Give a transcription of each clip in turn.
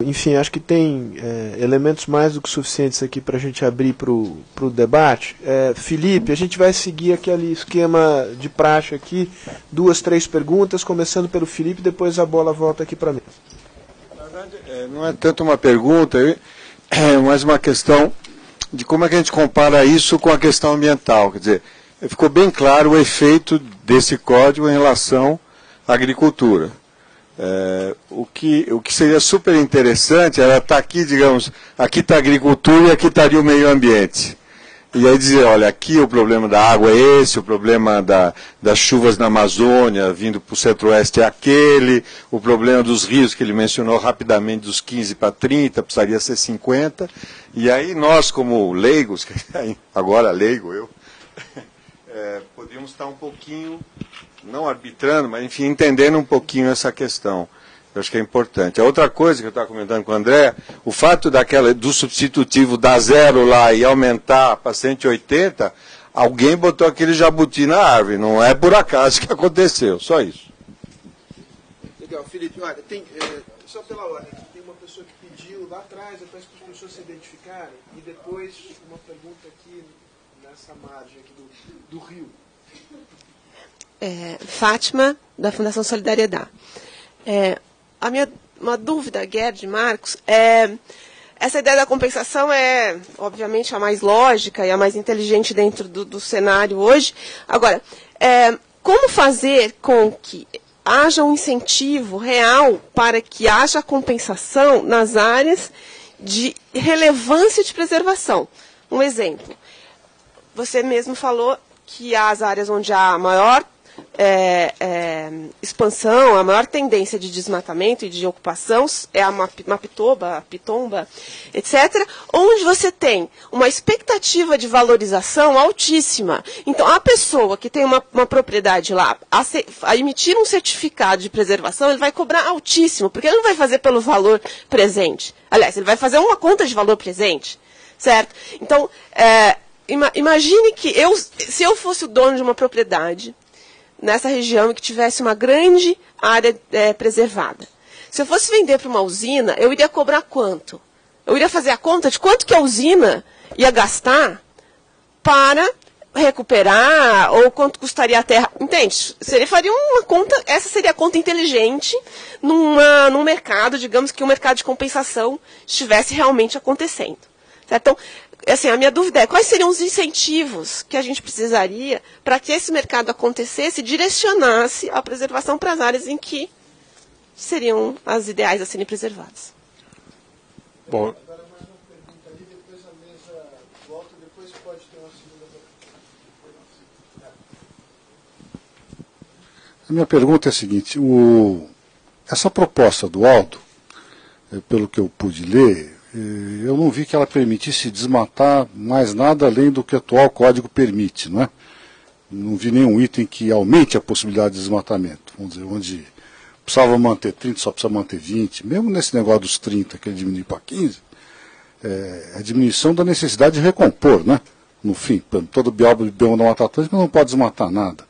Enfim, acho que tem elementos mais do que suficientes aqui para a gente abrir para o debate. Felipe, a gente vai seguir aquele esquema de praxe aqui, 2, 3 perguntas, começando pelo Felipe, depois a bola volta aqui para mim. Na verdade, não é tanto uma pergunta, é mais uma questão de como é que a gente compara isso com a questão ambiental. Quer dizer, ficou bem claro o efeito desse código em relação à agricultura. O que seria super interessante era estar aqui, digamos, aqui está a agricultura e aqui estaria o meio ambiente. E aí dizer, olha, aqui o problema da água é esse, o problema das chuvas na Amazônia vindo para o centro-oeste é aquele, o problema dos rios que ele mencionou rapidamente, dos 15 para 30, precisaria ser 50. E aí nós, como leigos, agora leigo eu, podíamos estar um pouquinho, não arbitrando, mas enfim, entendendo um pouquinho essa questão. Eu acho que é importante. A outra coisa que eu estava comentando com o André, o fato do substitutivo dar 0 lá e aumentar para 180, alguém botou aquele jabuti na árvore, não é por acaso que aconteceu, só isso. Legal, Felipe, olha, só pela ordem, tem uma pessoa que pediu lá atrás, eu peço para as pessoas se identificarem, e depois uma pergunta aqui nessa margem aqui do Rio. Fátima, da Fundação Solidariedade. Uma dúvida, Gerd, Marcos, essa ideia da compensação é, obviamente, a mais lógica e a mais inteligente dentro do cenário hoje. Agora, como fazer com que haja um incentivo real para que haja compensação nas áreas de relevância de preservação? Um exemplo, você mesmo falou que as áreas onde há maior expansão, a maior tendência de desmatamento e de ocupação é a Mapitoba, a Pitomba, etc., onde você tem uma expectativa de valorização altíssima. Então, a pessoa que tem uma propriedade lá, a emitir um certificado de preservação, ele vai cobrar altíssimo, porque ele não vai fazer pelo valor presente. Aliás, ele vai fazer uma conta de valor presente, certo? Então, imagine que se eu fosse o dono de uma propriedade nessa região e que tivesse uma grande área preservada. Se eu fosse vender para uma usina, eu iria cobrar quanto? Eu iria fazer a conta de quanto que a usina ia gastar para recuperar, ou quanto custaria a terra. Entende? Faria uma conta, essa seria a conta inteligente num mercado, digamos que um mercado de compensação estivesse realmente acontecendo. Certo? Então, assim, a minha dúvida é, quais seriam os incentivos que a gente precisaria para que esse mercado acontecesse e direcionasse a preservação para as áreas em que seriam as ideais a serem preservadas? Bom, agora mais uma pergunta ali, depois a mesa volta, depois pode ter uma segunda pergunta. A minha pergunta é a seguinte, essa proposta do Aldo, pelo que eu pude ler, eu não vi que ela permitisse desmatar mais nada além do que o atual código permite, não é? Não vi nenhum item que aumente a possibilidade de desmatamento. Vamos dizer, onde precisava manter 30, só precisa manter 20. Mesmo nesse negócio dos 30, que ele diminui para 15, é a diminuição da necessidade de recompor, né? No fim, todo o bioma da Mata Atlântica não pode desmatar nada.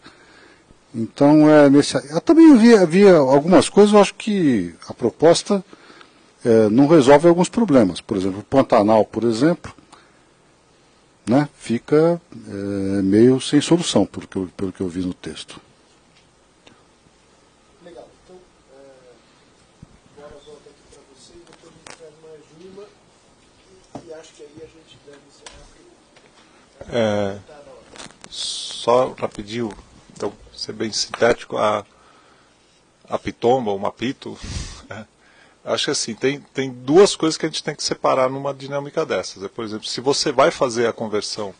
Então, eu também havia algumas coisas, eu acho que a proposta não resolve alguns problemas. Por exemplo, o Pantanal, por exemplo, né, fica meio sem solução, pelo que eu vi no texto. Legal. Então, agora volta aqui para você e depois a gente faz mais uma. E acho que aí a gente deve encerrar. Só rapidinho, então, ser bem sintético, a Pitomba, o Mapito, acho que assim, tem duas coisas que a gente tem que separar numa dinâmica dessas. Por exemplo, se você vai fazer a conversão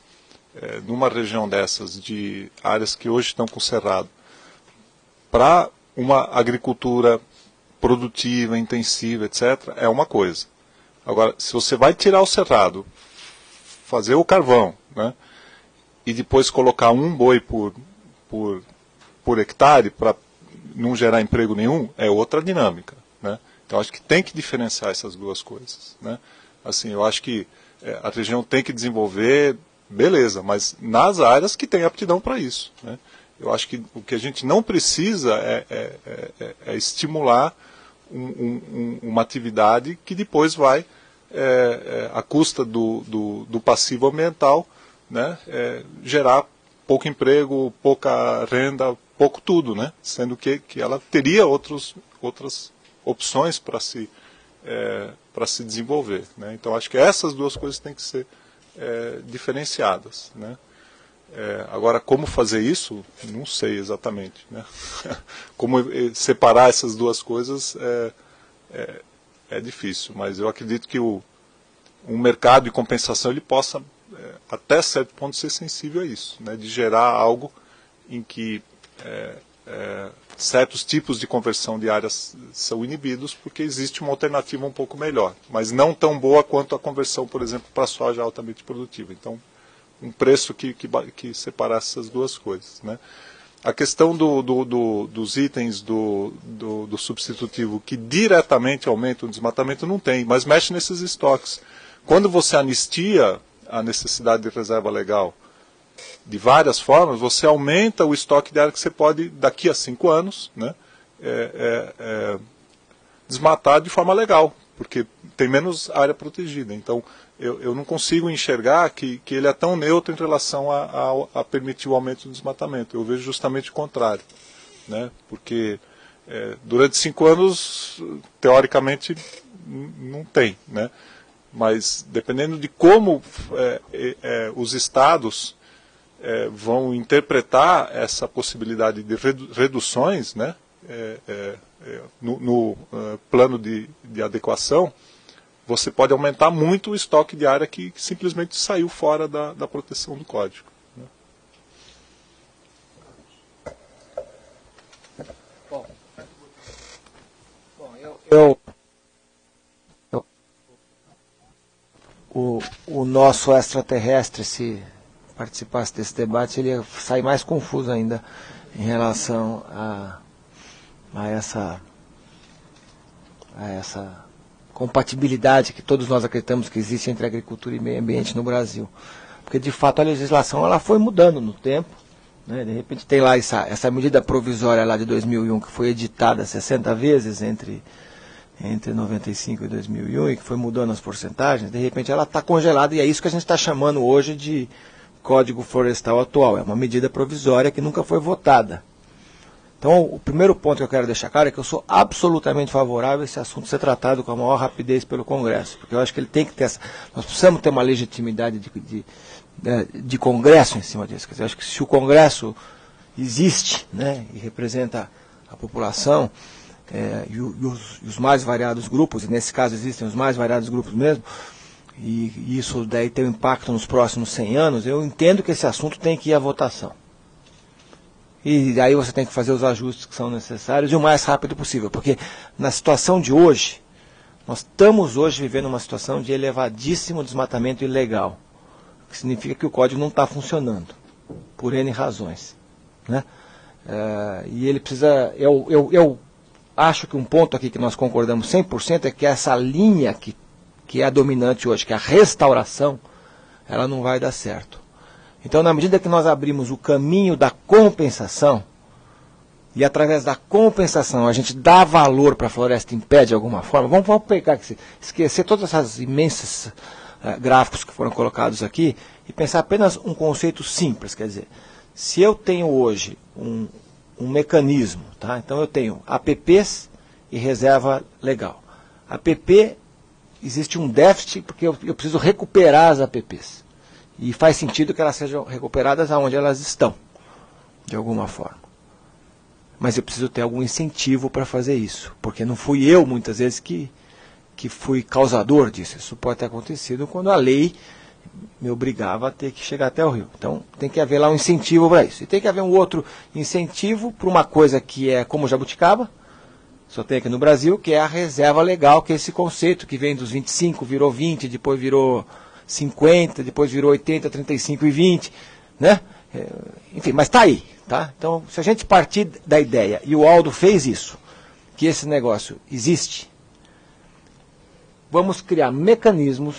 numa região dessas, de áreas que hoje estão com cerrado, para uma agricultura produtiva, intensiva, etc., é uma coisa. Agora, se você vai tirar o cerrado, fazer o carvão, né, e depois colocar um boi por hectare para não gerar emprego nenhum, é outra dinâmica, né? Então, acho que tem que diferenciar essas duas coisas, né? Assim, eu acho que a região tem que desenvolver, beleza, mas nas áreas que tem aptidão para isso, né? Eu acho que o que a gente não precisa é estimular uma atividade que depois vai, à custa do passivo ambiental, né, gerar pouco emprego, pouca renda, pouco tudo, né, sendo que ela teria outras opções para se desenvolver, né. Então acho que essas duas coisas têm que ser diferenciadas, né. Agora, como fazer isso, não sei exatamente, né. Como separar essas duas coisas é difícil, mas eu acredito que um mercado de compensação ele possa, até certo ponto, ser sensível a isso, né, de gerar algo em que certos tipos de conversão de áreas são inibidos porque existe uma alternativa um pouco melhor, mas não tão boa quanto a conversão, por exemplo, para soja altamente produtiva. Então, um preço que separasse essas duas coisas, né. A questão dos itens do substitutivo que diretamente aumentam o desmatamento não tem, mas mexe nesses estoques. Quando você anistia a necessidade de reserva legal de várias formas, você aumenta o estoque de área que você pode, daqui a 5 anos, né, desmatar de forma legal, porque tem menos área protegida. Então, eu não consigo enxergar que ele é tão neutro em relação a permitir o aumento do desmatamento. Eu vejo justamente o contrário, né? Porque durante 5 anos, teoricamente, não tem, né? Mas dependendo de como os estados vão interpretar essa possibilidade de reduções, né? No plano de adequação, você pode aumentar muito o estoque de área que simplesmente saiu fora da proteção do código, né? O nosso extraterrestre, se participasse desse debate, ele ia sair mais confuso ainda em relação a essa compatibilidade que todos nós acreditamos que existe entre agricultura e meio ambiente no Brasil. Porque, de fato, a legislação ela foi mudando no tempo, né? De repente tem lá essa medida provisória lá de 2001, que foi editada 60 vezes entre 95 e 2001, e que foi mudando as porcentagens. De repente ela está congelada, e é isso que a gente está chamando hoje de Código Florestal atual. É uma medida provisória que nunca foi votada. Então, o primeiro ponto que eu quero deixar claro é que eu sou absolutamente favorável a esse assunto ser tratado com a maior rapidez pelo Congresso, porque eu acho que ele tem que ter nós precisamos ter uma legitimidade de Congresso em cima disso. Quer dizer, eu acho que se o Congresso existe, né, e representa a população, e os mais variados grupos, e nesse caso existem os mais variados grupos mesmo, e isso daí tem um impacto nos próximos 100 anos, eu entendo que esse assunto tem que ir à votação. E aí você tem que fazer os ajustes que são necessários e o mais rápido possível, porque na situação de hoje, nós estamos hoje vivendo uma situação de elevadíssimo desmatamento ilegal, o que significa que o código não está funcionando, por N razões, né? E ele precisa, eu acho que um ponto aqui que nós concordamos 100% é que essa linha que é a dominante hoje, que é a restauração, ela não vai dar certo. Então, na medida que nós abrimos o caminho da compensação, e através da compensação a gente dá valor para a floresta em pé de alguma forma, vamos pegar, esquecer todas essas imensas gráficos que foram colocados aqui, e pensar apenas um conceito simples, quer dizer, se eu tenho hoje um mecanismo, tá? Então eu tenho APPs e reserva legal. APP, existe um déficit porque eu preciso recuperar as APPs. E faz sentido que elas sejam recuperadas aonde elas estão, de alguma forma. Mas eu preciso ter algum incentivo para fazer isso, porque não fui eu, muitas vezes, que fui causador disso. Isso pode ter acontecido quando a lei me obrigava a ter que chegar até o rio. Então tem que haver lá um incentivo para isso. E tem que haver um outro incentivo para uma coisa que é como jabuticaba, só tem aqui no Brasil, que é a reserva legal, que é esse conceito que vem dos 25, virou 20, depois virou 50, depois virou 80, 35 e 20, né? Enfim, mas está aí, tá? Então, se a gente partir da ideia, e o Aldo fez isso, que esse negócio existe, vamos criar mecanismos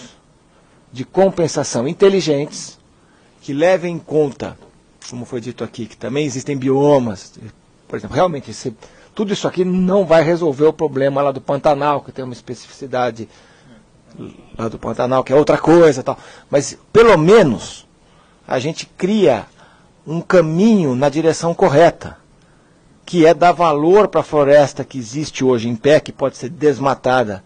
de compensação inteligentes que levem em conta, como foi dito aqui, que também existem biomas, por exemplo, realmente Tudo isso aqui não vai resolver o problema lá do Pantanal, que tem uma especificidade lá do Pantanal, que é outra coisa, tal. Mas, pelo menos, a gente cria um caminho na direção correta, que é dar valor para a floresta que existe hoje em pé, que pode ser desmatada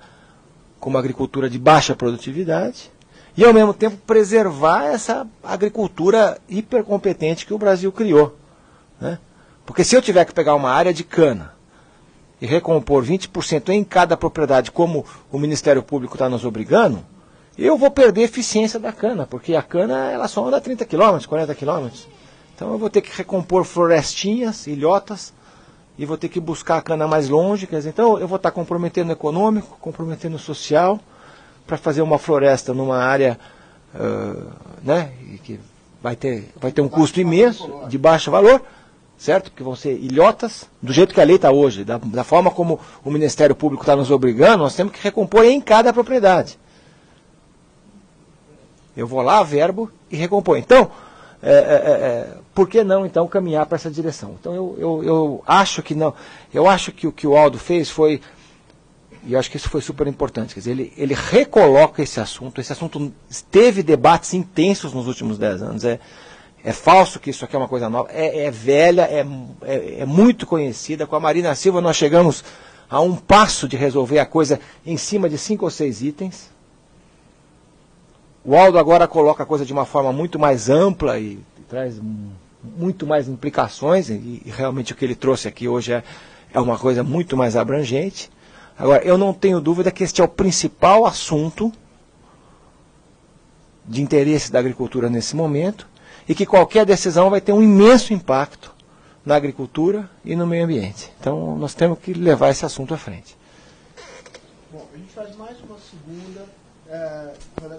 com uma agricultura de baixa produtividade, e ao mesmo tempo preservar essa agricultura hipercompetente que o Brasil criou, né? Porque se eu tiver que pegar uma área de cana e recompor 20% em cada propriedade, como o Ministério Público está nos obrigando, eu vou perder a eficiência da cana, porque a cana ela só anda 30 km, 40 km. Então eu vou ter que recompor florestinhas, ilhotas, e vou ter que buscar a cana mais longe. Quer dizer, então eu vou estar comprometendo o econômico, comprometendo o social, para fazer uma floresta numa área né, que vai ter um custo imenso, de baixo valor, certo? Que vão ser ilhotas, do jeito que a lei está hoje, da forma como o Ministério Público está nos obrigando, nós temos que recompor em cada propriedade. Eu vou lá, verbo e recompor. Então, por que não então caminhar para essa direção? Então eu acho que não. Eu acho que o que o Aldo fez foi, e eu acho que isso foi super importante, quer dizer, ele recoloca esse assunto teve debates intensos nos últimos 10 anos. É falso que isso aqui é uma coisa nova, é velha, é muito conhecida. Com a Marina Silva nós chegamos a um passo de resolver a coisa em cima de 5 ou 6 itens. O Aldo agora coloca a coisa de uma forma muito mais ampla e traz muito mais implicações, e realmente o que ele trouxe aqui hoje é uma coisa muito mais abrangente. Agora, eu não tenho dúvida que este é o principal assunto de interesse da agricultura nesse momento, e que qualquer decisão vai ter um imenso impacto na agricultura e no meio ambiente. Então, nós temos que levar esse assunto à frente. Bom, a gente faz mais uma segunda.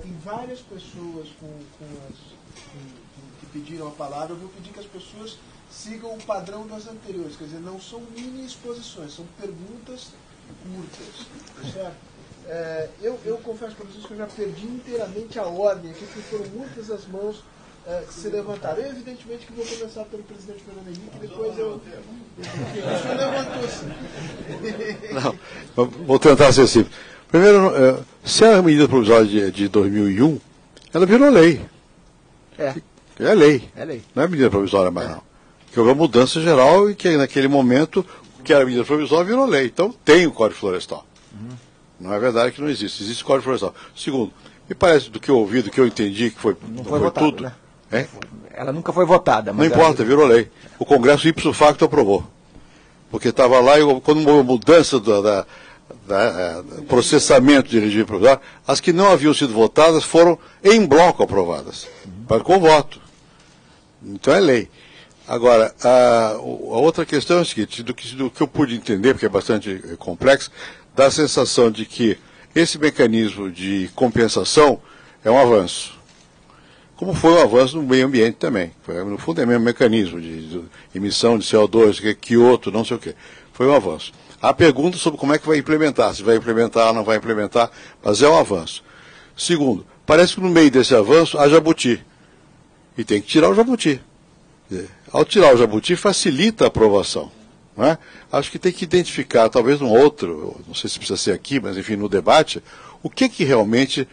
Tem várias pessoas que pediram a palavra. Eu vou pedir que as pessoas sigam o padrão das anteriores, quer dizer, não são mini exposições, são perguntas curtas, tá certo? Eu confesso para vocês que eu já perdi inteiramente a ordem aqui, porque foram muitas as mãos que se levantaram. Eu, evidentemente, que vou começar pelo presidente Fernando Henrique, depois o senhor levantou sim. Não, vou tentar ser simples. Primeiro, se a medida provisória de 2001, ela virou lei. É lei. É lei. Não é medida provisória mais não. Que houve uma mudança geral e que naquele momento, o que era medida provisória virou lei. Então tem o Código Florestal. Não é verdade que não existe. Existe o Código Florestal. Segundo, me parece do que eu ouvi, do que eu entendi, que foi votado, tudo. Né? Ela nunca foi votada. Mas não importa, virou lei. O Congresso ipso facto aprovou. Porque estava lá, quando houve a mudança do processamento de regime provisório, as que não haviam sido votadas foram em bloco aprovadas, com voto. Então é lei. Agora, a outra questão é a seguinte, do que eu pude entender, porque é bastante complexo, dá a sensação de que esse mecanismo de compensação é um avanço. Como foi um avanço no meio ambiente também. No fundo é o mesmo mecanismo de emissão de CO2, Kyoto, não sei o quê. Foi um avanço. Há pergunta sobre como é que vai implementar, se vai implementar ou não vai implementar, mas é um avanço. Segundo, parece que no meio desse avanço há jabuti. E tem que tirar o jabuti. Ao tirar o jabuti, facilita a aprovação. Não é? Acho que tem que identificar, talvez um outro, não sei se precisa ser aqui, mas enfim, no debate, o que realmente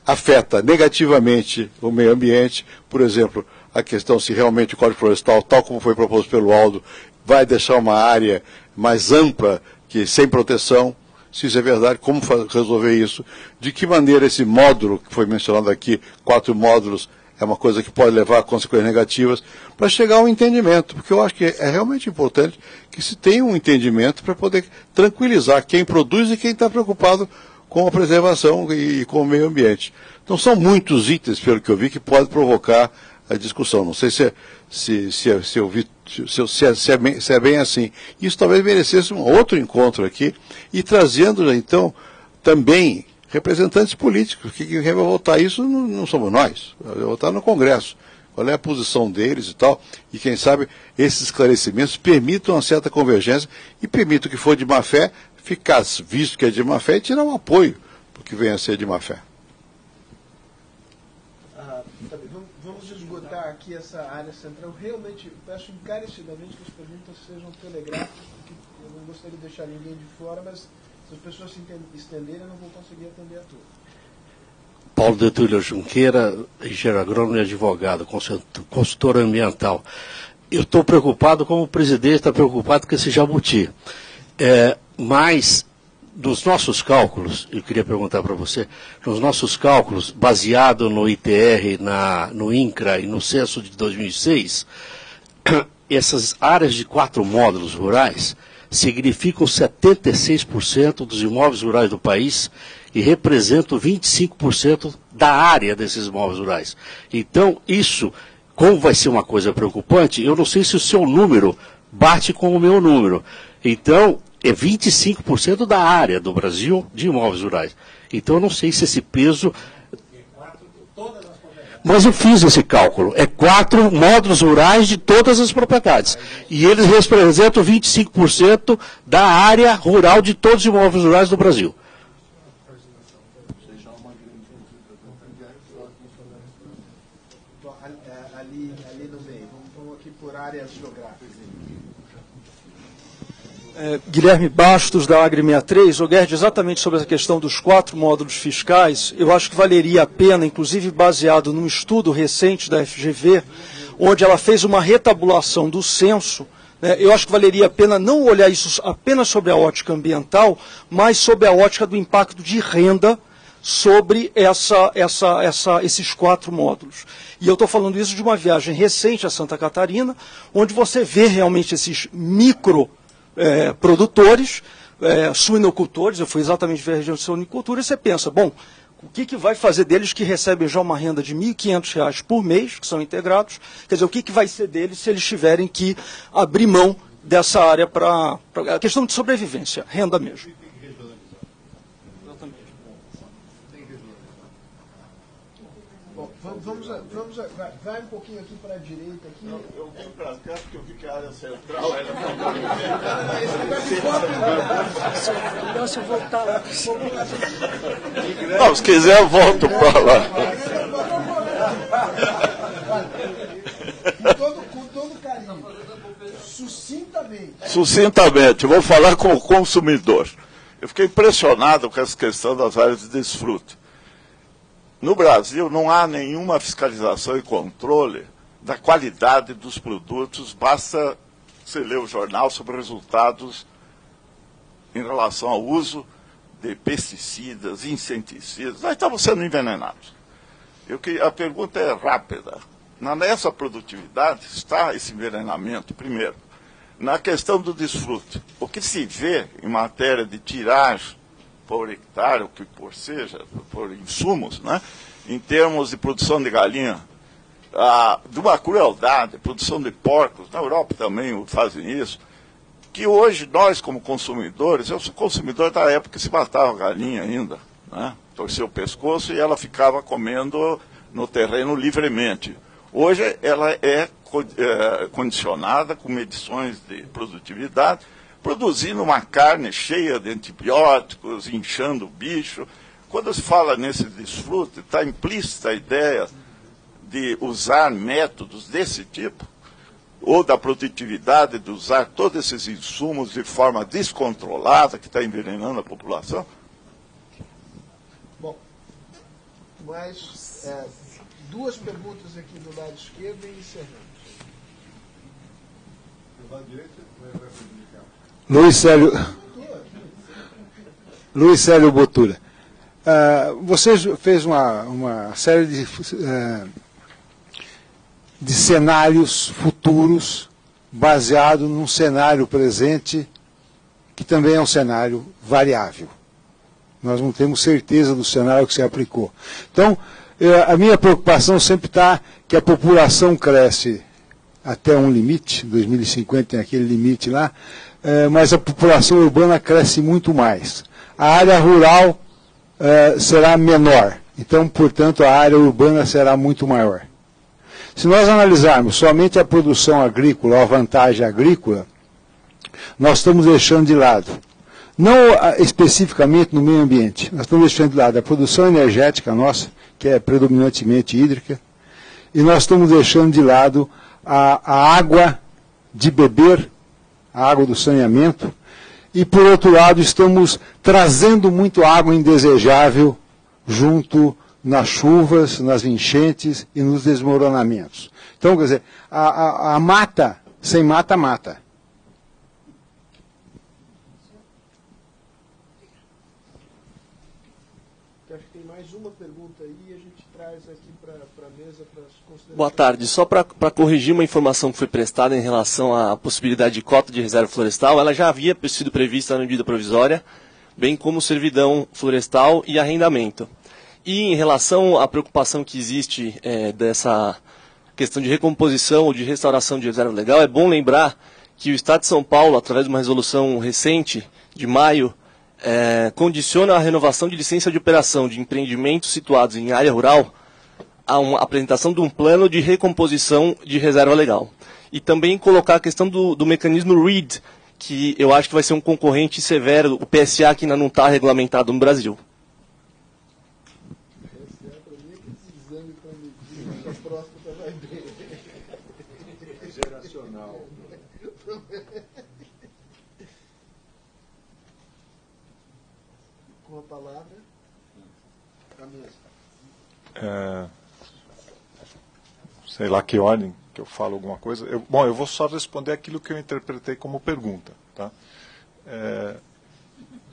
afeta negativamente o meio ambiente. Por exemplo, a questão se realmente o Código Florestal, tal como foi proposto pelo Aldo, vai deixar uma área mais ampla, sem proteção. Se isso é verdade, como resolver isso? De que maneira esse módulo, que foi mencionado aqui, 4 módulos, é uma coisa que pode levar a consequências negativas, para chegar a um entendimento, porque eu acho que é realmente importante que se tenha um entendimento para poder tranquilizar quem produz e quem está preocupado com a preservação e com o meio ambiente. Então são muitos itens, pelo que eu vi, que podem provocar a discussão. Não sei se é bem assim. Isso talvez merecesse um outro encontro aqui, e trazendo então também representantes políticos, que quem vai votar isso não somos nós, vai votar no Congresso. Qual é a posição deles e tal, e quem sabe esses esclarecimentos permitam uma certa convergência e permitam que for de má fé, ficar visto que é de má fé e tirar um apoio para que venha a ser de má fé. Vamos esgotar aqui essa área central. Realmente peço encarecidamente que as perguntas sejam telegráficas, porque eu não gostaria de deixar ninguém de fora, mas se as pessoas se estenderem, eu não vou conseguir atender a todos. Paulo de Túlio Junqueira, engenheiro agrônomo e advogado, consultor ambiental. Eu estou preocupado, como o presidente está preocupado com esse jabuti. Mas, nos nossos cálculos, eu queria perguntar para você, nos nossos cálculos, baseado no ITR, no INCRA e no censo de 2006, essas áreas de 4 módulos rurais significam 76% dos imóveis rurais do país e representam 25% da área desses imóveis rurais. Então, isso, como vai ser uma coisa preocupante, eu não sei se o seu número bate com o meu número. Então, é 25% da área do Brasil de imóveis rurais. Então, eu não sei se esse peso... Mas eu fiz esse cálculo. É 4 módulos rurais de todas as propriedades. E eles representam 25% da área rural de todos os imóveis rurais do Brasil. Ali no meio. Vamos aqui por áreas geográficas. Guilherme Bastos, da Agri63. Gerd, exatamente sobre essa questão dos 4 módulos fiscais, eu acho que valeria a pena, inclusive baseado num estudo recente da FGV, onde ela fez uma retabulação do censo, né, eu acho que valeria a pena não olhar isso apenas sobre a ótica ambiental, mas sobre a ótica do impacto de renda sobre esses 4 módulos. E eu estou falando isso de uma viagem recente a Santa Catarina, onde você vê realmente esses produtores, suinocultores. Eu fui exatamente ver a região de suinocultura e você pensa, bom, o que vai fazer deles que recebem já uma renda de R$ 1.500 por mês, que são integrados? Quer dizer, o que vai ser deles se eles tiverem que abrir mão dessa área para a questão de sobrevivência, renda mesmo. Vai um pouquinho aqui para a direita. Aqui. Eu venho para cá porque eu vi que a área central era... Melhor se eu voltar lá. Não, se quiser eu volto para lá. Com todo carinho. Sucintamente, eu vou falar com o consumidor. Eu fiquei impressionado com essa questão das áreas de desfrute. No Brasil, não há nenhuma fiscalização e controle da qualidade dos produtos. Basta você ler o jornal sobre resultados em relação ao uso de pesticidas, inseticidas. Nós estamos sendo envenenados. A pergunta é rápida. Nessa produtividade está esse envenenamento, primeiro. Na questão do desfrute, o que se vê em matéria de tiragem por hectare, o que por seja, por insumos, né? Em termos de produção de galinha, de uma crueldade, produção de porcos, na Europa também fazem isso, que hoje nós como consumidores, eu sou consumidor da época que se matava a galinha ainda, né? Torcia o pescoço e ela ficava comendo no terreno livremente. Hoje ela é condicionada com medições de produtividade, produzindo uma carne cheia de antibióticos, inchando o bicho. Quando se fala nesse desfrute, está implícita a ideia de usar métodos desse tipo, ou da produtividade de usar todos esses insumos de forma descontrolada, que está envenenando a população? Bom, mas 2 perguntas aqui do lado esquerdo e encerramos. Do lado direito, Luiz Célio Botura. Você fez uma série de cenários futuros baseado num cenário presente que também é um cenário variável. Nós não temos certeza do cenário que se aplicou. Então, a minha preocupação sempre está que a população cresce até um limite, 2050 tem aquele limite lá, mas a população urbana cresce muito mais. A área rural será menor, então, portanto, a área urbana será muito maior. Se nós analisarmos somente a produção agrícola, a vantagem agrícola, nós estamos deixando de lado, não especificamente no meio ambiente, nós estamos deixando de lado a produção energética nossa, que é predominantemente hídrica, e nós estamos deixando de lado a água de beber, a água do saneamento, e, por outro lado, estamos trazendo muito água indesejável junto nas chuvas, nas enchentes e nos desmoronamentos. Então, quer dizer, a mata, sem mata, mata. Acho que tem mais uma pergunta aí e a gente traz aqui para a mesa para as considerações. Boa tarde. Só para corrigir uma informação que foi prestada em relação à possibilidade de cota de reserva florestal, ela já havia sido prevista na medida provisória, bem como servidão florestal e arrendamento. E em relação à preocupação que existe dessa questão de recomposição ou de restauração de reserva legal, é bom lembrar que o Estado de São Paulo, através de uma resolução recente, de maio, condiciona a renovação de licença de operação de empreendimentos situados em área rural a uma apresentação de um plano de recomposição de reserva legal. E também colocar a questão do mecanismo READ, que eu acho que vai ser um concorrente severo, o PSA, que ainda não está regulamentado no Brasil. Com a palavra, a mesa. Sei lá que ordem que eu falo alguma coisa. Bom, eu vou só responder aquilo que eu interpretei como pergunta. Tá?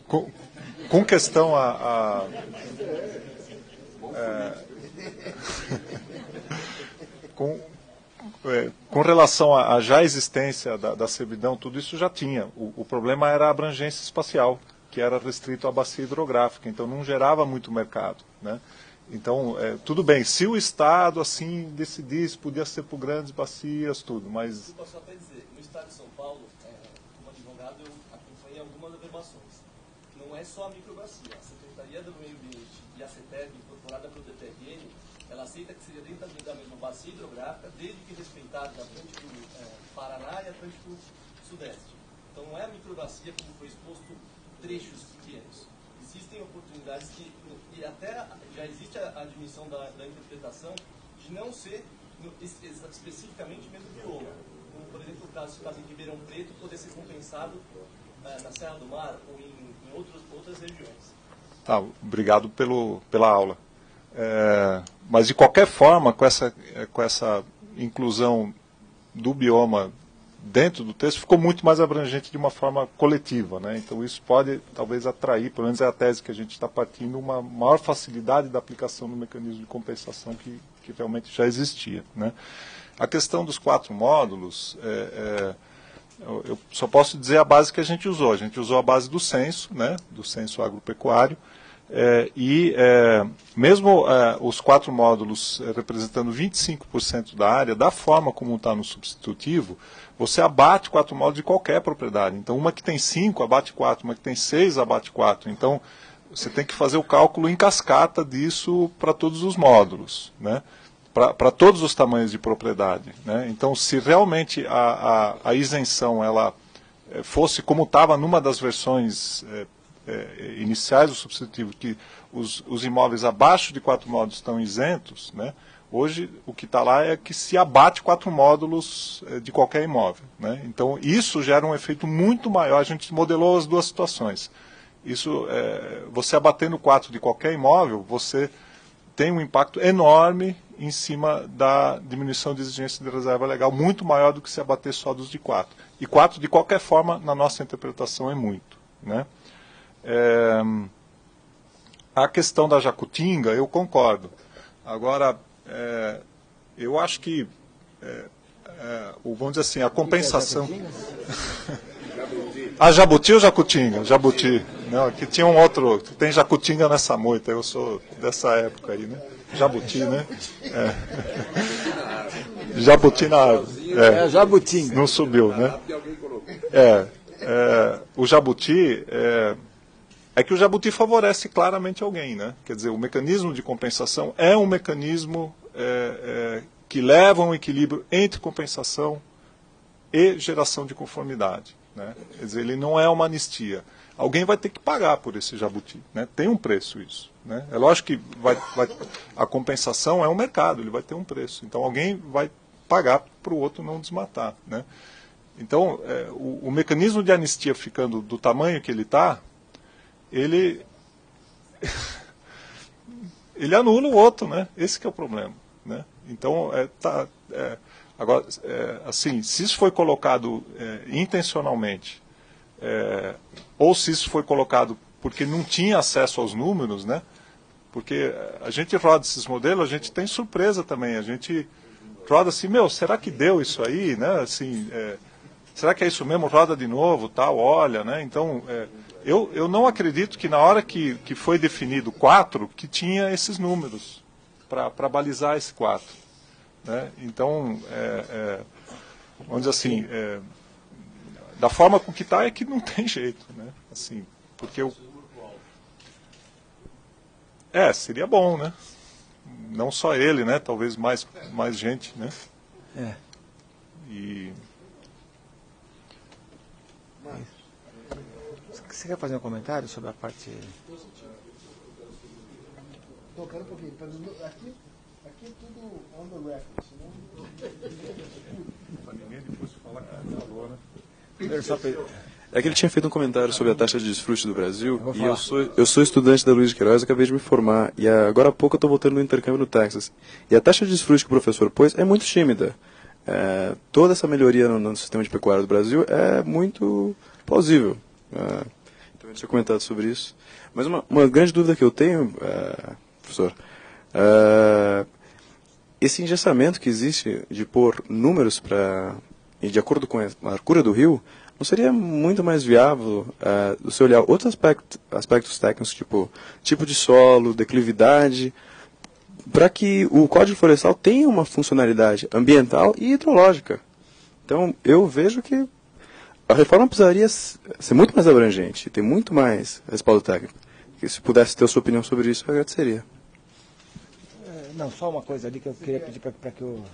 Com questão com relação à já existência da servidão, tudo isso já tinha. O problema era a abrangência espacial, que era restrito à bacia hidrográfica, então não gerava muito mercado, né? Então, tudo bem, se o Estado assim decidisse, podia ser por grandes bacias, tudo, mas... Desculpa só para dizer, no Estado de São Paulo, como advogado, eu acompanhei algumas averbações. Não é só a microbacia. A Secretaria do Meio Ambiente e a CETEB, incorporada pelo DPRN, ela aceita que seria dentro da mesma bacia hidrográfica, desde que respeitados a Atlântico Paraná e Atlântico Sudeste. Então não é a microbacia, como foi exposto, trechos pequenos. Existem oportunidades que, e até já existe a admissão da interpretação de não ser especificamente mesmo bioma. Como, por exemplo, o caso em Ribeirão Preto poder ser compensado na Serra do Mar ou em outras regiões. Tá, obrigado pela aula. Mas, de qualquer forma, com essa inclusão do bioma dentro do texto, ficou muito mais abrangente de uma forma coletiva, né? Então isso pode talvez atrair, pelo menos é a tese que a gente está partindo, uma maior facilidade da aplicação do mecanismo de compensação que realmente já existia, né? A questão dos 4 módulos, eu só posso dizer a base que a gente usou. A gente usou a base do censo, né? Do censo agropecuário, mesmo os 4 módulos representando 25% da área, da forma como está no substitutivo, você abate 4 módulos de qualquer propriedade. Então, uma que tem 5 abate 4, uma que tem 6 abate 4. Então, você tem que fazer o cálculo em cascata disso para todos os módulos, né? Para todos os tamanhos de propriedade, né? Então, se realmente a isenção ela fosse como estava numa das versões iniciais do substitutivo, que os imóveis abaixo de 4 módulos estão isentos, né? Hoje, o que está lá é que se abate 4 módulos de qualquer imóvel, né? Então, isso gera um efeito muito maior. A gente modelou as duas situações. Isso, você abatendo 4 de qualquer imóvel, você tem um impacto enorme em cima da diminuição de exigência de reserva legal, muito maior do que se abater só dos de 4. E 4, de qualquer forma, na nossa interpretação, é muito, né? A questão da Jacutinga, eu concordo. Agora, eu acho que, vamos dizer assim, a compensação... A Jabuti ou Jacutinga? Jabuti. Não, aqui tinha um outro, tem Jacutinga nessa moita, eu sou dessa época aí, né? Jabuti, né? Jabuti na árvore. Jabutinga. Não subiu, né? O Jabuti... É que o Jabuti favorece claramente alguém, né? Quer dizer, o mecanismo de compensação é um mecanismo que leva a um equilíbrio entre compensação e geração de conformidade, né? Quer dizer, ele não é uma anistia. alguém vai ter que pagar por esse jabuti, né? Tem um preço isso, né? É lógico que a compensação é um mercado, ele vai ter um preço. Então alguém vai pagar para o outro não desmatar, né? Então o mecanismo de anistia ficando do tamanho que ele está, ele anula o outro, né? Esse que é o problema, né? Então agora, assim, se isso foi colocado intencionalmente, ou se isso foi colocado porque não tinha acesso aos números, né? Porque a gente roda esses modelos, a gente tem surpresa também, a gente roda assim, será que deu isso aí, né? Assim, será que é isso mesmo? Roda de novo, tal, olha, né? Então, eu não acredito que na hora que foi definido 4, que tinha esses números para balizar esse 4. Né? Então, vamos dizer assim, da forma com que está é que não tem jeito, né? Assim, porque seria bom, né? Não só ele, né? Talvez mais gente, né? Você quer fazer um comentário sobre a parte... Tocando um pouquinho. Aqui é tudo on the record, senão... Para ninguém depois falar que não falou, né? É que ele tinha feito um comentário sobre a taxa de desfrute do Brasil, e eu sou estudante da Luiz de Queiroz, acabei de me formar, e agora há pouco eu estou voltando no intercâmbio no Texas. E a taxa de desfrute que o professor pôs é muito tímida. Toda essa melhoria no sistema de pecuária do Brasil é muito plausível. Então eu tinha comentado sobre isso. Mas uma grande dúvida que eu tenho, professor, esse engessamento que existe de pôr números e de acordo com a largura do rio, não seria muito mais viável você olhar outros aspectos técnicos, tipo de solo, declividade, para que o Código Florestal tenha uma funcionalidade ambiental e hidrológica? Então, eu vejo que a reforma precisaria ser muito mais abrangente e ter muito mais respaldo técnico. E se pudesse ter a sua opinião sobre isso, eu agradeceria. Não, só uma coisa ali que eu queria pedir para que o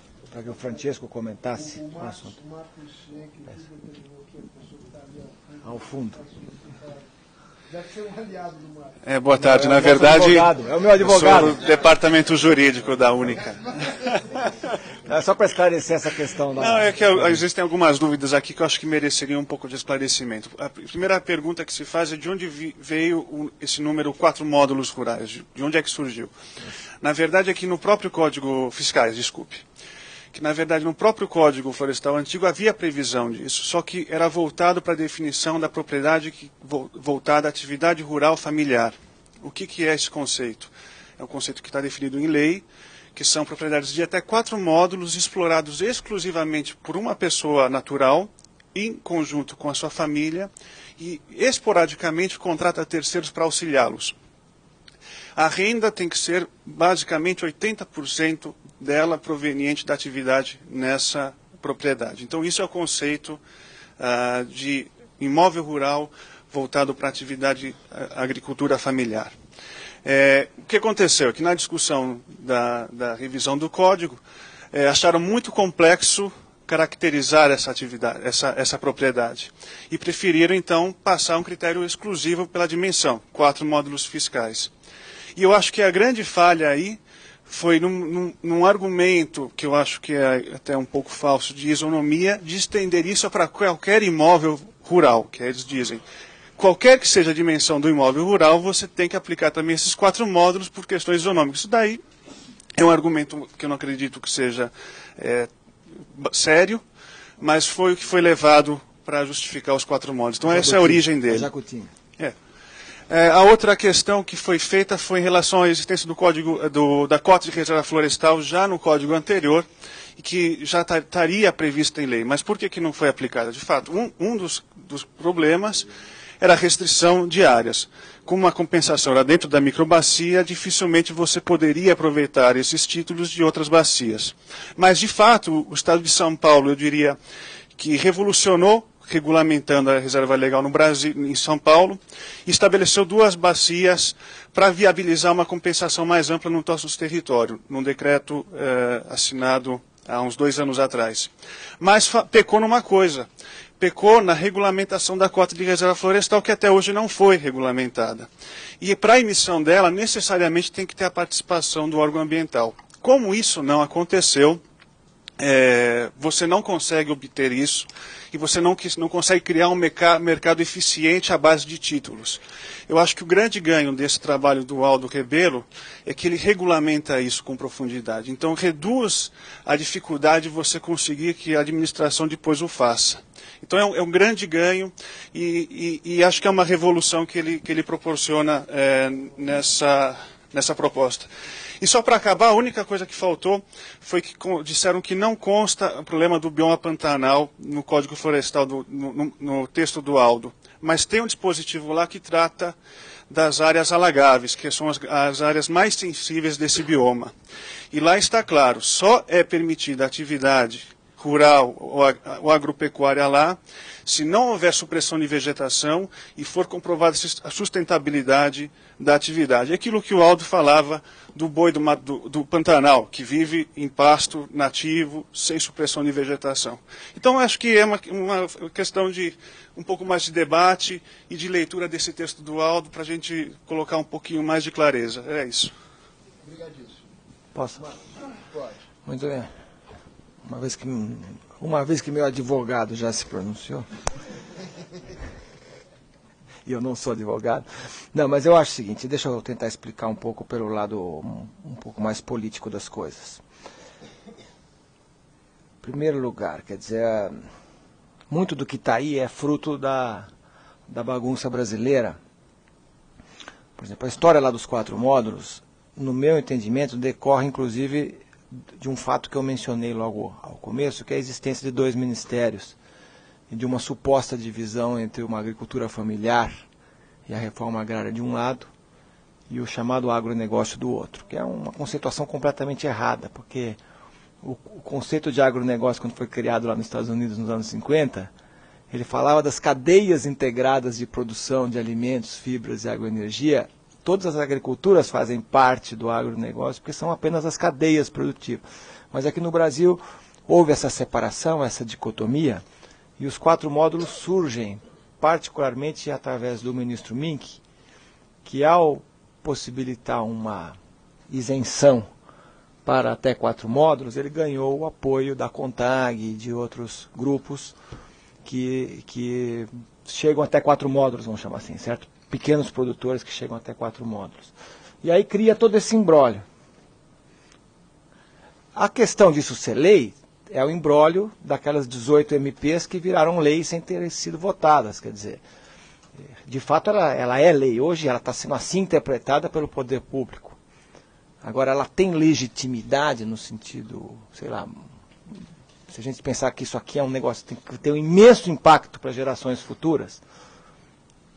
Francesco comentasse o assunto. Ao fundo. Deve ser um aliado do Marcos. Boa tarde. Na verdade, é o meu advogado. Eu sou do departamento jurídico da Única. É só para esclarecer essa questão. Não, é que existem algumas dúvidas aqui que eu acho que mereceriam um pouco de esclarecimento. A primeira pergunta que se faz é de onde veio esse número 4 módulos rurais, de onde é que surgiu? Na verdade, aqui no próprio Código Fiscais, que na verdade no próprio Código Florestal Antigo havia previsão disso, só que era voltado para a definição da propriedade voltada à atividade rural familiar. O que é esse conceito? É um conceito que está definido em lei, que são propriedades de até 4 módulos explorados exclusivamente por uma pessoa natural, em conjunto com a sua família, e esporadicamente contrata terceiros para auxiliá-los. A renda tem que ser basicamente 80% dela proveniente da atividade nessa propriedade. Então isso é o conceito de imóvel rural voltado para a atividade agricultura familiar. O que aconteceu? Que na discussão da revisão do código, acharam muito complexo caracterizar essa atividade, essa propriedade. E preferiram, então, passar um critério exclusivo pela dimensão, 4 módulos fiscais. E eu acho que a grande falha aí foi num argumento, que eu acho que é até um pouco falso, de isonomia, de estender isso para qualquer imóvel rural, que eles dizem. Qualquer que seja a dimensão do imóvel rural, você tem que aplicar também esses 4 módulos por questões isonômicas. Isso daí é um argumento que eu não acredito que seja sério, mas foi o que foi levado para justificar os 4 módulos. Então essa é a origem dele. A outra questão que foi feita foi em relação à existência do código da cota de reserva florestal já no código anterior, e que já estaria prevista em lei. Mas por que não foi aplicada? De fato, um dos problemas era a restrição de áreas. Como uma compensação era dentro da microbacia, dificilmente você poderia aproveitar esses títulos de outras bacias. Mas, de fato, o Estado de São Paulo, eu diria, que revolucionou regulamentando a reserva legal no Brasil, em São Paulo, e estabeleceu 2 bacias para viabilizar uma compensação mais ampla no nosso território, num decreto assinado há uns 2 anos atrás. Mas pecou numa coisa, pecou na regulamentação da cota de reserva florestal, que até hoje não foi regulamentada. E para a emissão dela, necessariamente tem que ter a participação do órgão ambiental. Como isso não aconteceu, você não consegue obter isso e você não consegue criar um mercado eficiente à base de títulos. Eu acho que o grande ganho desse trabalho do Aldo Rebelo é que ele regulamenta isso com profundidade. Então reduz a dificuldade de você conseguir que a administração depois o faça. Então é um grande ganho e acho que é uma revolução que ele proporciona nessa proposta. E só para acabar, a única coisa que faltou foi que disseram que não consta o problema do bioma pantanal no Código Florestal, no texto do Aldo. Mas tem um dispositivo lá que trata das áreas alagáveis, que são as áreas mais sensíveis desse bioma. E lá está claro, só é permitida a atividade rural ou agropecuária lá, se não houver supressão de vegetação e for comprovada a sustentabilidade da atividade. É aquilo que o Aldo falava do boi do Pantanal, que vive em pasto nativo, sem supressão de vegetação. Então, acho que é uma questão de um pouco mais de debate e de leitura desse texto do Aldo para a gente colocar um pouquinho mais de clareza. É isso. Obrigadíssimo. Posso? Pode. Muito bem. Uma vez que meu advogado já se pronunciou, e eu não sou advogado, não, mas eu acho o seguinte, deixa eu tentar explicar um pouco pelo lado um pouco mais político das coisas. Em primeiro lugar, quer dizer, muito do que está aí é fruto da bagunça brasileira. Por exemplo, a história lá dos 4 módulos, no meu entendimento, decorre inclusive de um fato que eu mencionei logo ao começo, que é a existência de 2 ministérios e de uma suposta divisão entre uma agricultura familiar e a reforma agrária de um lado e o chamado agronegócio do outro, que é uma conceituação completamente errada, porque o conceito de agronegócio, quando foi criado lá nos Estados Unidos nos anos 50, ele falava das cadeias integradas de produção de alimentos, fibras e agroenergia. Todas as agriculturas fazem parte do agronegócio, porque são apenas as cadeias produtivas. Mas aqui no Brasil houve essa separação, essa dicotomia, e os 4 módulos surgem, particularmente através do ministro Mink, que ao possibilitar uma isenção para até 4 módulos, ele ganhou o apoio da CONTAG e de outros grupos que chegam até 4 módulos, vamos chamar assim, certo? Pequenos produtores que chegam até 4 módulos. E aí cria todo esse imbróglio. A questão disso ser lei é o imbróglio daquelas 18 MPs que viraram lei sem terem sido votadas. Quer dizer, de fato ela é lei. Hoje ela está sendo assim interpretada pelo poder público. Agora, ela tem legitimidade no sentido, sei lá, se a gente pensar que isso aqui é um negócio que tem que ter um imenso impacto para gerações futuras,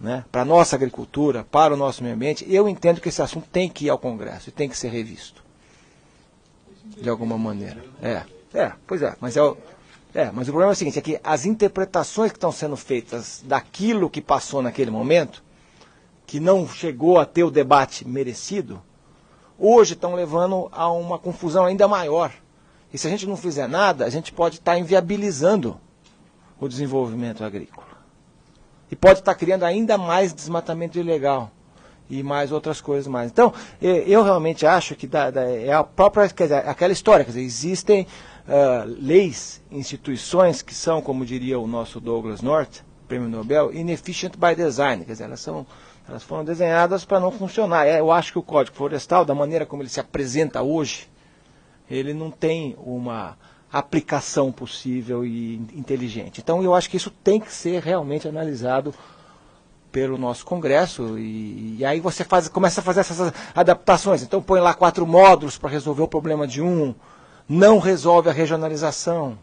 né, para a nossa agricultura, para o nosso meio ambiente, eu entendo que esse assunto tem que ir ao Congresso e tem que ser revisto. De alguma maneira. Pois é. Mas o problema é o seguinte, é que as interpretações que estão sendo feitas daquilo que passou naquele momento, que não chegou a ter o debate merecido, hoje estão levando a uma confusão ainda maior. E se a gente não fizer nada, a gente pode estar inviabilizando o desenvolvimento agrícola. E pode estar criando ainda mais desmatamento ilegal e mais outras coisas mais. Então, eu realmente acho que é a própria, quer dizer, aquela história, quer dizer, existem leis, instituições que são, como diria o nosso Douglas North, Prêmio Nobel, inefficient by design, quer dizer, elas foram desenhadas para não funcionar. Eu acho que o Código Florestal, da maneira como ele se apresenta hoje, ele não tem uma aplicação possível e inteligente. Então eu acho que isso tem que ser realmente analisado pelo nosso Congresso e aí você começa a fazer essas adaptações. Então põe lá 4 módulos para resolver o problema de um, não resolve a regionalização.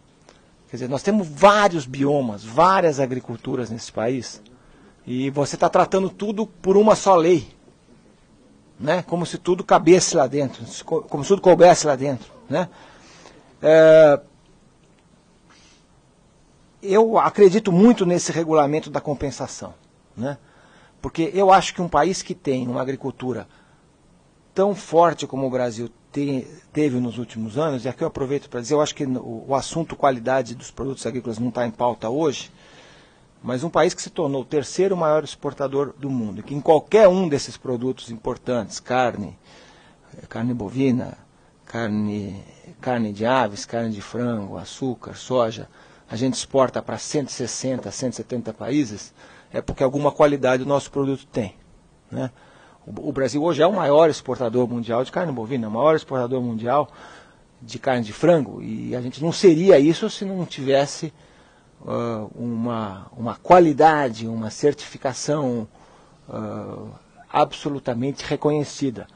Quer dizer, nós temos vários biomas, várias agriculturas nesse país e você está tratando tudo por uma só lei, né? Como se tudo cabesse lá dentro, como se tudo coubesse lá dentro, né? Eu acredito muito nesse regulamento da compensação, né? Porque eu acho que um país que tem uma agricultura tão forte como o Brasil teve nos últimos anos, e aqui eu aproveito para dizer, eu acho que o assunto qualidade dos produtos agrícolas não está em pauta hoje, mas um país que se tornou o terceiro maior exportador do mundo, que em qualquer um desses produtos importantes, carne bovina, carne de aves, carne de frango, açúcar, soja, a gente exporta para 160, 170 países, é porque alguma qualidade o nosso produto tem, né? O Brasil hoje é o maior exportador mundial de carne bovina, o maior exportador mundial de carne de frango, e a gente não seria isso se não tivesse uma qualidade, uma certificação absolutamente reconhecida.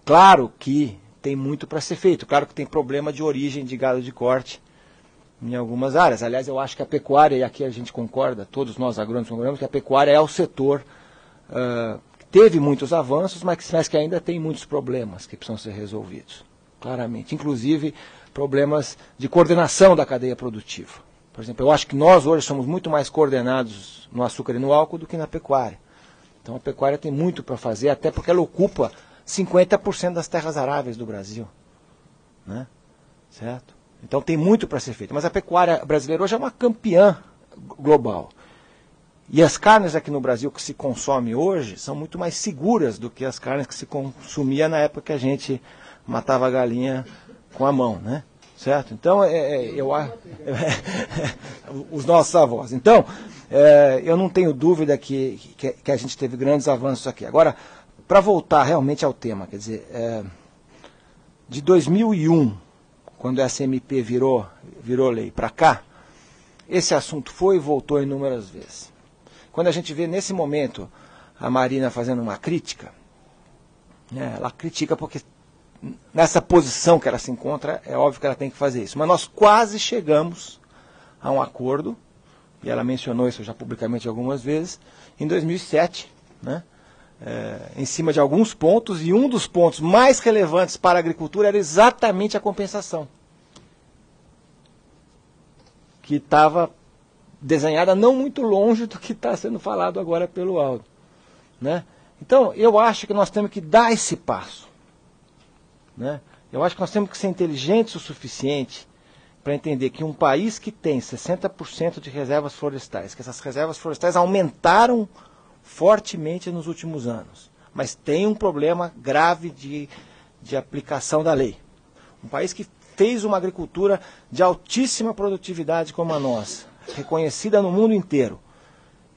Claro que tem muito para ser feito, claro que tem problema de origem de gado de corte em algumas áreas. Aliás, eu acho que a pecuária, e aqui a gente concorda, todos nós agrônomos concordamos, que a pecuária é o setor que teve muitos avanços, mas que ainda tem muitos problemas que precisam ser resolvidos, claramente. Inclusive, problemas de coordenação da cadeia produtiva. Por exemplo, eu acho que nós hoje somos muito mais coordenados no açúcar e no álcool do que na pecuária. Então a pecuária tem muito para fazer, até porque ela ocupa 50% das terras aráveis do Brasil, né? Certo? Então tem muito para ser feito. Mas a pecuária brasileira hoje é uma campeã global. E as carnes aqui no Brasil que se consome hoje são muito mais seguras do que as carnes que se consumia na época que a gente matava a galinha com a mão, né? Certo? Então, os nossos avós. Então, eu não tenho dúvida que a gente teve grandes avanços aqui. Agora, para voltar realmente ao tema, quer dizer, de 2001, quando a SMP virou lei para cá, esse assunto foi e voltou inúmeras vezes. Quando a gente vê nesse momento a Marina fazendo uma crítica, né, ela critica porque nessa posição que ela se encontra, é óbvio que ela tem que fazer isso. Mas nós quase chegamos a um acordo, e ela mencionou isso já publicamente algumas vezes, em 2007, né, em cima de alguns pontos, e um dos pontos mais relevantes para a agricultura era exatamente a compensação, que estava desenhada não muito longe do que está sendo falado agora pelo Aldo, né? Então, eu acho que nós temos que dar esse passo, né? Eu acho que nós temos que ser inteligentes o suficiente para entender que um país que tem 60% de reservas florestais, que essas reservas florestais aumentaram fortemente nos últimos anos, mas tem um problema grave de aplicação da lei. Um país que fez uma agricultura de altíssima produtividade como a nossa, reconhecida no mundo inteiro,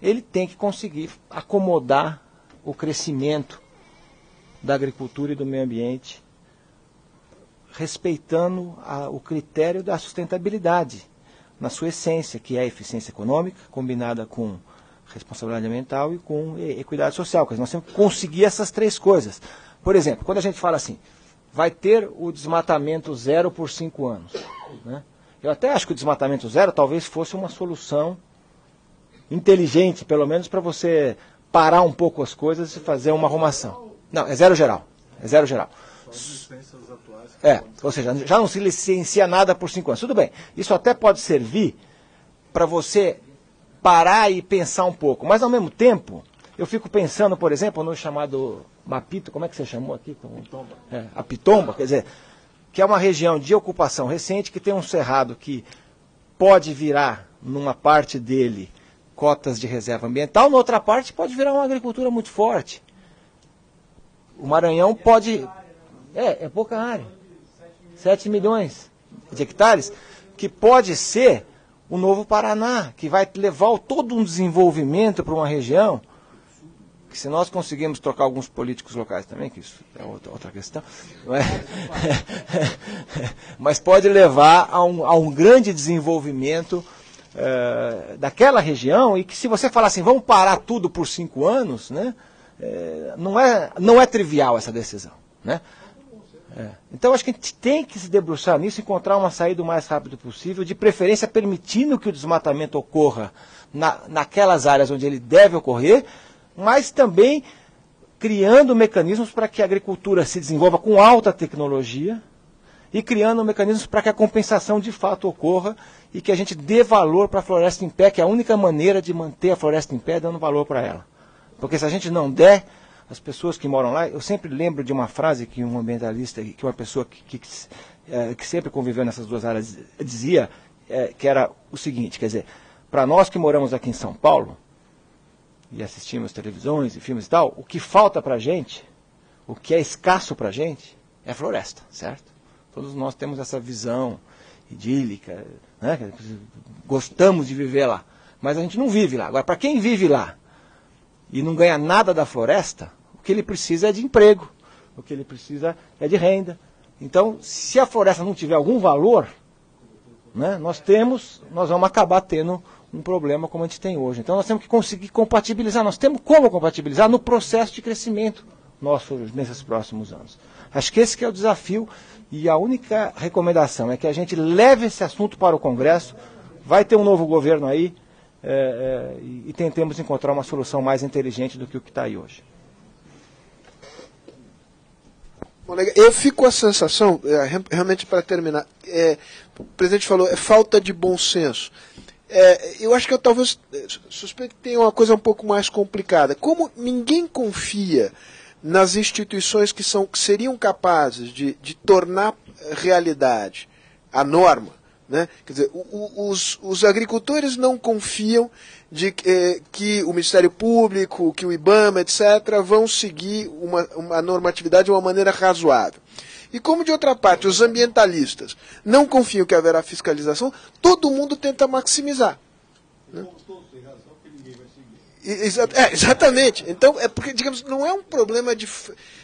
ele tem que conseguir acomodar o crescimento da agricultura e do meio ambiente, respeitando o critério da sustentabilidade, na sua essência, que é a eficiência econômica, combinada com responsabilidade ambiental e com equidade social. Quer dizer, nós temos que conseguir essas três coisas. Por exemplo, quando a gente fala assim, vai ter o desmatamento zero por 5 anos, né? Eu até acho que o desmatamento zero talvez fosse uma solução inteligente, pelo menos para você parar um pouco as coisas e fazer uma arrumação. Não, é zero geral. É zero geral. Ou seja, já não se licencia nada por 5 anos. Tudo bem, isso até pode servir para você parar e pensar um pouco. Mas, ao mesmo tempo, eu fico pensando, por exemplo, no chamado Mapito, como é que você chamou aqui? A Pitomba, quer dizer, que é uma região de ocupação recente, que tem um cerrado que pode virar, numa parte dele, cotas de reserva ambiental, na outra parte pode virar uma agricultura muito forte. O Maranhão pode... É pouca área. 7 milhões de hectares, que pode ser o novo Paraná, que vai levar todo um desenvolvimento para uma região, que se nós conseguirmos trocar alguns políticos locais também, que isso é outra questão, mas pode levar a um grande desenvolvimento daquela região, e que se você falar assim, vamos parar tudo por 5 anos, né, não é trivial essa decisão, né? Então acho que a gente tem que se debruçar nisso, encontrar uma saída o mais rápido possível, de preferência permitindo que o desmatamento ocorra naquelas áreas onde ele deve ocorrer, mas também criando mecanismos para que a agricultura se desenvolva com alta tecnologia e criando mecanismos para que a compensação de fato ocorra e que a gente dê valor para a floresta em pé, que é a única maneira de manter a floresta em pé, dando valor para ela. Porque se a gente não der, as pessoas que moram lá, eu sempre lembro de uma frase que um ambientalista, que uma pessoa que sempre conviveu nessas duas áreas dizia, que era o seguinte, quer dizer, para nós que moramos aqui em São Paulo, e assistimos televisões e filmes e tal, o que falta para a gente, o que é escasso para a gente, é a floresta, certo? Todos nós temos essa visão idílica, né? Gostamos de viver lá, mas a gente não vive lá. Agora, para quem vive lá e não ganha nada da floresta, o que ele precisa é de emprego, o que ele precisa é de renda. Então, se a floresta não tiver algum valor, né, nós vamos acabar tendo um problema como a gente tem hoje. Então nós temos que conseguir compatibilizar, nós temos como compatibilizar no processo de crescimento nosso nesses próximos anos. Acho que esse que é o desafio, e a única recomendação é que a gente leve esse assunto para o Congresso, vai ter um novo governo aí, e tentemos encontrar uma solução mais inteligente do que o que está aí hoje. Eu fico com a sensação, realmente para terminar, o presidente falou, é falta de bom senso. Eu acho que eu talvez suspeito que tenha uma coisa um pouco mais complicada. Como ninguém confia nas instituições que seriam capazes de tornar realidade a norma, né? Quer dizer, os agricultores não confiam de que o Ministério Público, que o IBAMA, etc., vão seguir uma normatividade de uma maneira razoável. E como, de outra parte, os ambientalistas não confiam que haverá fiscalização, todo mundo tenta maximizar. Né? Exatamente. Então, porque, digamos, não é um problema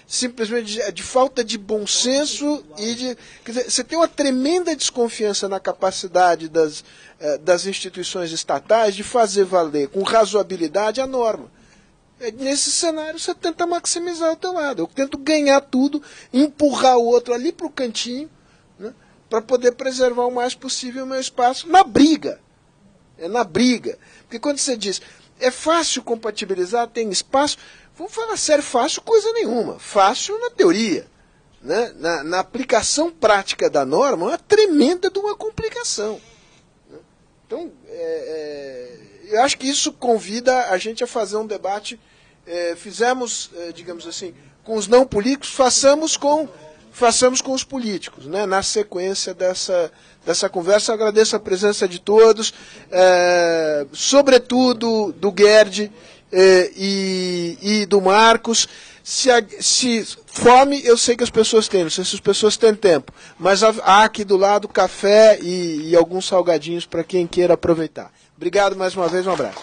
simplesmente de falta de bom senso quer dizer, você tem uma tremenda desconfiança na capacidade das instituições estatais de fazer valer com razoabilidade a norma. Nesse cenário você tenta maximizar o teu lado. Eu tento ganhar tudo, empurrar o outro ali para o cantinho, né, para poder preservar o mais possível o meu espaço na briga. É na briga. Porque quando você diz, é fácil compatibilizar, tem espaço, vamos falar sério, fácil coisa nenhuma. Fácil na teoria. Né? Na aplicação prática da norma, é uma tremenda de uma complicação. Né? Então, eu acho que isso convida a gente a fazer um debate. Fizemos, digamos assim, com os não políticos, façamos com os políticos, né? Na sequência dessa conversa. Eu agradeço a presença de todos, sobretudo do Gerd e do Marcos. Se fome, eu sei que as pessoas têm, não sei se as pessoas têm tempo, mas há aqui do lado café e alguns salgadinhos para quem queira aproveitar. Obrigado mais uma vez, um abraço.